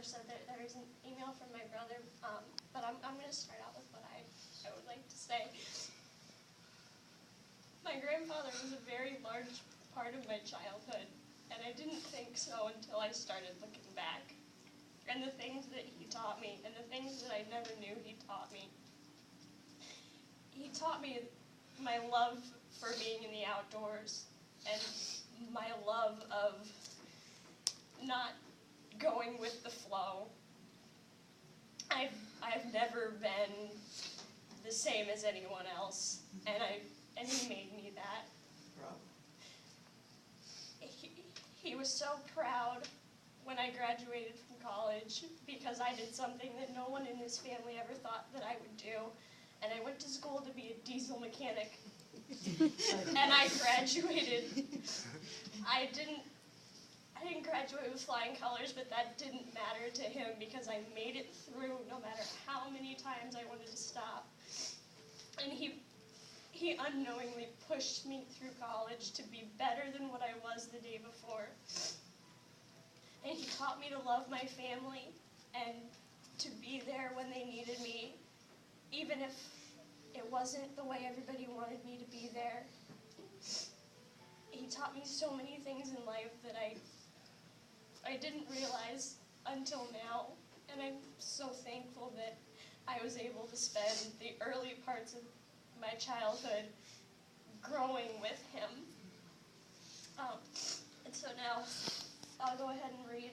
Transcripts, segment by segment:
said that there is an email from my brother, but I'm going to start out with what I would like to say. My grandfather was a very large part of my childhood, and I didn't think so until I started looking back. And the things that he taught me, and the things that I never knew he taught me. He taught me my love for being in the outdoors, and my love of not going with the flow. I've never been the same as anyone else, and he made me that. He was so proud when I graduated from college because I did something that no one in his family ever thought that I would do, and I went to school to be a diesel mechanic. And I graduated. I didn't graduate with flying colors, but that didn't matter to him because I made it through no matter how many times I wanted to stop. And he unknowingly pushed me through college to be better than what I was the day before. And he taught me to love my family and to be there when they needed me, even if it wasn't the way everybody wanted me to be there. He taught me so many things in life that I didn't realize until now, and I'm so thankful that I was able to spend the early parts of my childhood growing with him. And so now I'll go ahead and read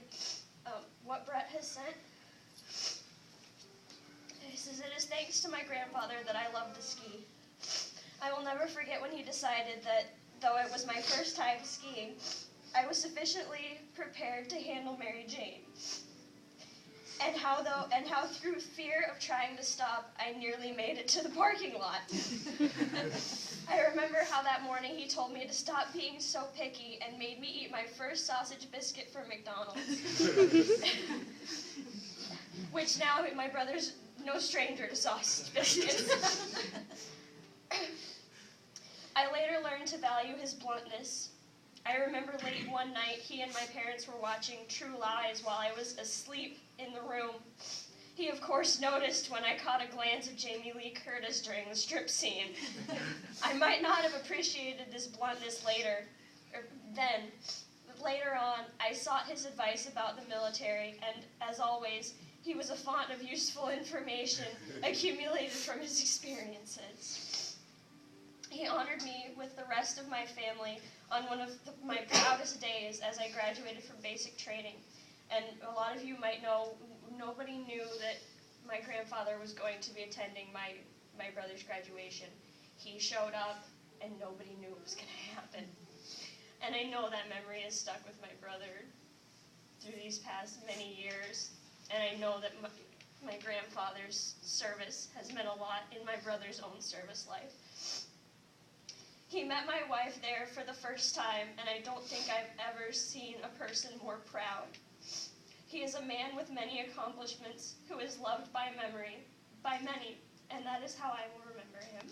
what Brett has sent. He says, "It is thanks to my grandfather that I love to ski. I will never forget when he decided that, though it was my first time skiing, I was sufficiently prepared to handle Mary Jane. And how through fear of trying to stop, I nearly made it to the parking lot. I remember how that morning he told me to stop being so picky and made me eat my first sausage biscuit from McDonald's. Which now my brother's no stranger to sausage biscuits. I later learned to value his bluntness. I remember late one night he and my parents were watching True Lies while I was asleep in the room. He, of course, noticed when I caught a glance of Jamie Lee Curtis during the strip scene. I might not have appreciated this bluntness then, but later on, I sought his advice about the military, and as always, he was a font of useful information accumulated from his experiences. He honored me with the rest of my family on one of my proudest days as I graduated from basic training. And a lot of you might know, nobody knew that my grandfather was going to be attending my brother's graduation. He showed up, and nobody knew it was going to happen. And I know that memory is stuck with my brother through these past many years. And I know that my grandfather's service has meant a lot in my brother's own service life. He met my wife there for the first time, and I don't think I've ever seen a person more proud. He is a man with many accomplishments who is loved by many, and that is how I will remember him."